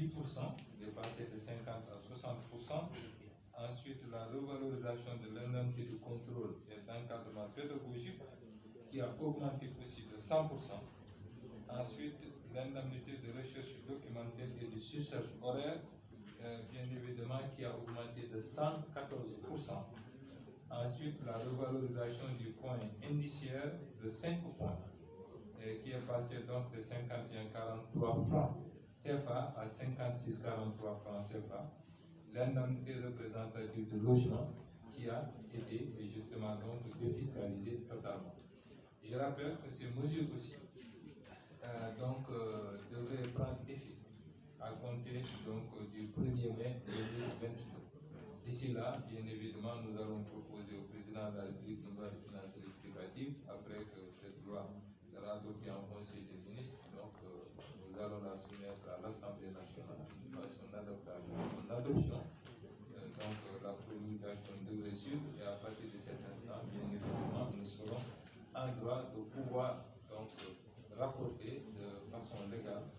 10%, de passer de 50 à 60%. Ensuite, la revalorisation de l'indemnité de contrôle et d'encadrement pédagogique qui a augmenté aussi de 100%. Ensuite, l'indemnité de recherche documentaire et de recherche horaire, bien évidemment, qui a augmenté de 114%. Ensuite, la revalorisation du point indiciaire de 5 points, qui est passé donc de 51,43 francs CFA à 56,43 francs CFA. L'indemnité représentative de logement qui a été justement donc défiscalisée totalement. Je rappelle que ces mesures aussi devraient prendre effet à compter donc du 1er mai 2022. D'ici là, bien évidemment, nous allons proposer au président de la République une loi de finances rectificative après que cette loi sera adoptée en Conseil des ministres. Donc, nous allons la soumettre à l'Assemblée nationale à son adoption. La promulgation devrait suivre et à partir de cet instant, bien évidemment, nous serons en droit de pouvoir rapporter de façon légale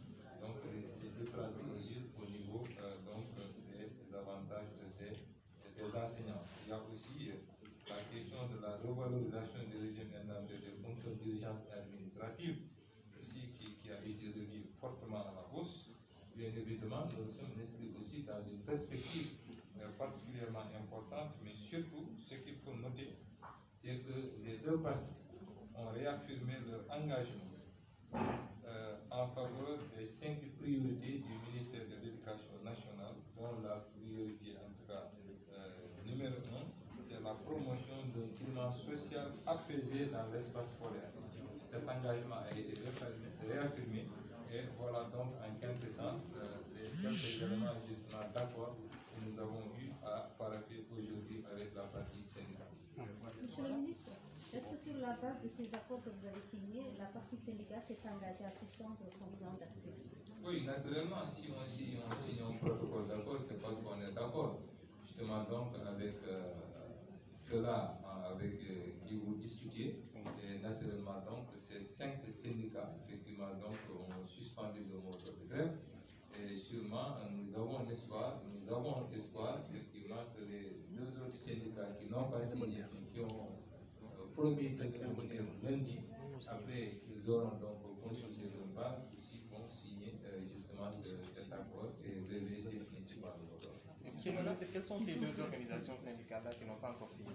ces différentes mesures au niveau des avantages des enseignants. Il y a aussi la question de la revalorisation du régime indemnitaire des fonctions dirigeantes et administratives, aussi qui a été revue fortement à la hausse. Bien évidemment, nous sommes inscrits aussi dans une perspective particulièrement importante, mais surtout, ce qu'il faut noter, c'est que les deux parties ont réaffirmé leur engagement en faveur des 5 priorités du ministère de l'Éducation nationale, dont la priorité, en tout cas numéro 1, c'est la promotion d'un climat social apaisé dans l'espace scolaire. Cet engagement a été réaffirmé et voilà donc en quelque sens les quelques éléments justement d'accord que nous avons eu à paraffer aujourd'hui avec la partie syndicale. Monsieur le ministre, est-ce que sur la base de ces accords que vous avez signés, la partie syndicale s'est engagée à suspendre son plan d'action? Oui, naturellement, si on signe un protocole d'accord, c'est parce qu'on est d'accord. Justement, donc, avec cela, qui vous discutiez, et naturellement, donc, ces 5 syndicats, effectivement, donc, ont suspendu le mot de grève. Et sûrement, nous avons espoir, effectivement, que les 2 autres syndicats qui n'ont pas signé, qui ont promis de venir lundi, après ils auront donc consulté leur base, aussi vont signer justement cet accord et lever définitivement le vote. Quelles sont ces 2 organisations syndicales-là qui n'ont pas encore signé?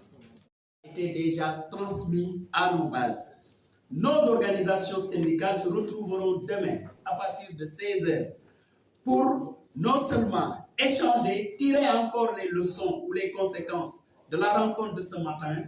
Été déjà transmis à nos bases. Nos organisations syndicales se retrouveront demain à partir de 16h pour non seulement échanger, tirer encore les leçons ou les conséquences de la rencontre de ce matin,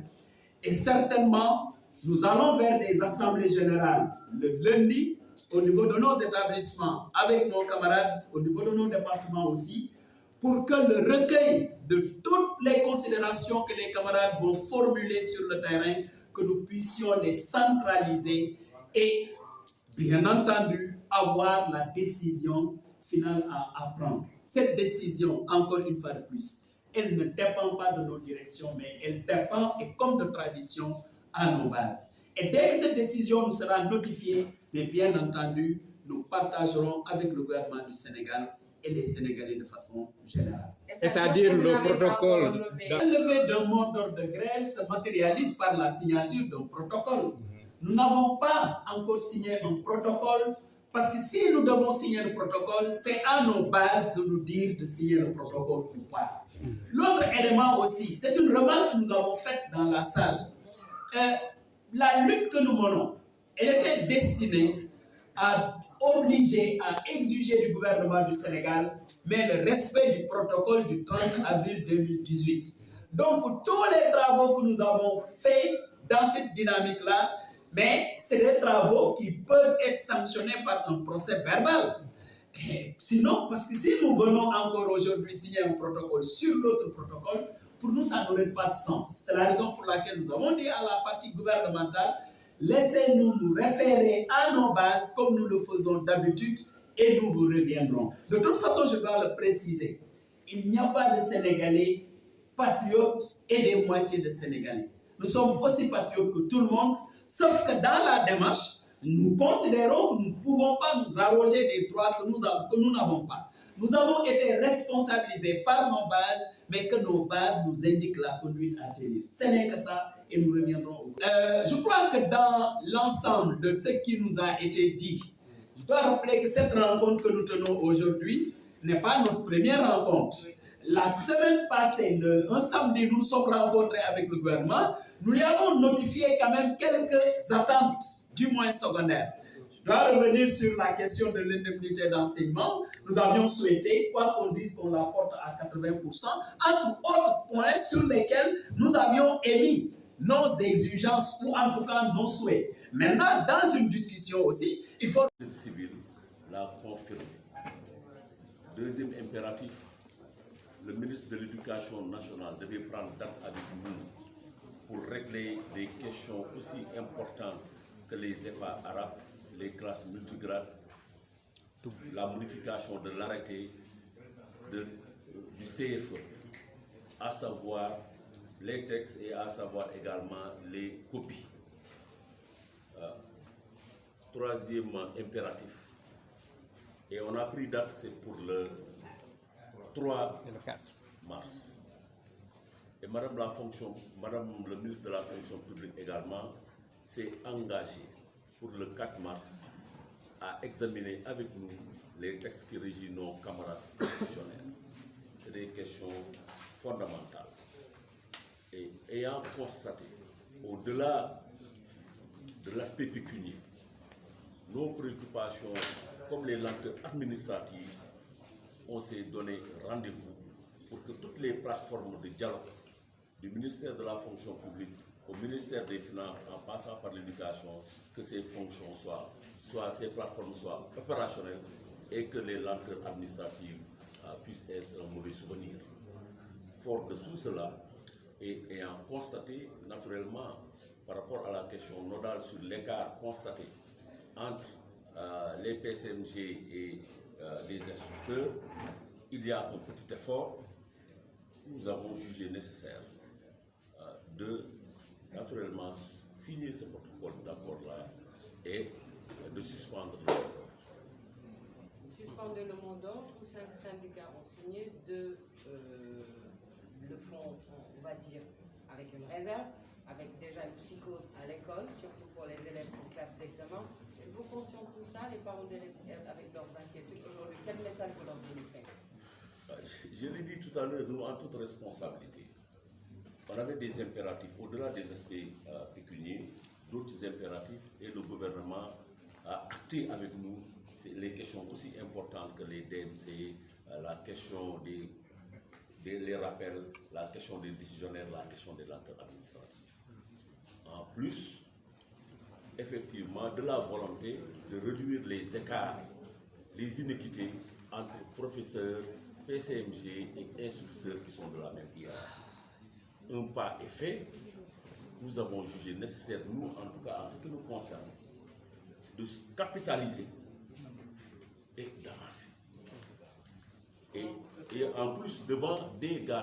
et certainement nous allons vers des assemblées générales le lundi au niveau de nos établissements avec nos camarades, au niveau de nos départements aussi, pour que le recueil de toutes les considérations que les camarades vont formuler sur le terrain, que nous puissions les centraliser et, bien entendu, avoir la décision finale à prendre. Cette décision, encore une fois de plus, elle ne dépend pas de nos directions, mais elle dépend, et comme de tradition, à nos bases. Et dès que cette décision nous sera notifiée, mais bien entendu, nous partagerons avec le gouvernement du Sénégal et les Sénégalais de façon générale. C'est-à-dire le protocole. La levée d'un mot d'ordre de grève se matérialise par la signature d'un protocole. Nous n'avons pas encore signé un protocole, parce que si nous devons signer le protocole, c'est à nos bases de nous dire de signer le protocole ou pas. L'autre élément aussi, c'est une remarque que nous avons faite dans la salle. La lutte que nous menons, elle était destinée à obliger, à exiger du gouvernement du Sénégal, mais le respect du protocole du 30 avril 2018. Donc, tous les travaux que nous avons faits dans cette dynamique-là, mais c'est des travaux qui peuvent être sanctionnés par un procès verbal. Et sinon, parce que si nous venons encore aujourd'hui signer un protocole sur l'autre protocole, pour nous, ça n'aurait pas de sens. C'est la raison pour laquelle nous avons dit à la partie gouvernementale, laissez-nous nous référer à nos bases comme nous le faisons d'habitude et nous vous reviendrons. De toute façon, je dois le préciser, il n'y a pas de Sénégalais patriotes et des moitiés de Sénégalais. Nous sommes aussi patriotes que tout le monde, sauf que dans la démarche, nous considérons que nous ne pouvons pas nous arroger des droits que nous n'avons pas. Nous avons été responsabilisés par nos bases, mais que nos bases nous indiquent la conduite à tenir. Ce n'est que ça, et nous reviendrons. Je crois que dans l'ensemble de ce qui nous a été dit, je dois rappeler que cette rencontre que nous tenons aujourd'hui n'est pas notre première rencontre. La semaine passée, un samedi, nous nous sommes rencontrés avec le gouvernement. Nous lui avons notifié quand même quelques attentes, du moins secondaires. Je dois revenir sur la question de l'indemnité d'enseignement. Nous avions souhaité, quoi qu'on dise, qu'on la porte à 80%, entre autres points sur lesquels nous avions émis nos exigences ou en tout cas nos souhaits. Maintenant, dans une discussion aussi, il faut... Le civil l'a confirmé. Deuxième impératif, le ministre de l'Éducation nationale devait prendre date avec nous pour régler des questions aussi importantes que les FA arabes, les classes multigrades, la modification de l'arrêté du CFE, à savoir les textes et à savoir également les copies. Troisième impératif, et on a pris date, c'est pour le 3 mars. Et Madame le ministre de la fonction publique également s'est engagé pour le 4 mars à examiner avec nous les textes qui régissent nos camarades constitutionnels. C'est des questions fondamentales. Et ayant constaté, au-delà de l'aspect pécuniaire, nos préoccupations, comme les lenteurs administratives, on s'est donné rendez-vous pour que toutes les plateformes de dialogue du ministère de la fonction publique au ministère des Finances, en passant par l'éducation, que ces fonctions ces plateformes soient opérationnelles et que les lenteurs administratives puissent être un mauvais souvenir. Fort de tout cela, et ayant constaté naturellement par rapport à la question nodale sur l'écart constaté entre les PCMG et les instructeurs, il y a un petit effort. Nous avons jugé nécessaire de naturellement signer ce protocole d'accord-là et de suspendre le mot d'ordre. Suspendre le mot d'ordre, 5 syndicats ont signé le fond, on va dire, avec une réserve, avec déjà une psychose à l'école, surtout pour les élèves en classe d'examen. Vous conscients de tout ça, les parents d'élèves avec leurs inquiétudes aujourd'hui, quel message vous leur voulez faire? Je l'ai dit tout à l'heure, nous, en toute responsabilité, on avait des impératifs, au-delà des aspects pécuniaires, d'autres impératifs, et le gouvernement a acté avec nous les questions aussi importantes que les DMC, la question les rappels, la question des décisionnaires, la question des lenteurs administratives. En plus, effectivement, de la volonté de réduire les écarts, les inéquités entre professeurs, PCMG et instructeurs qui sont de la même hiérarchie. Un pas est fait, nous avons jugé nécessaire, nous, en tout cas en ce qui nous concerne, de capitaliser et d'avancer. Et en plus, devant des gardes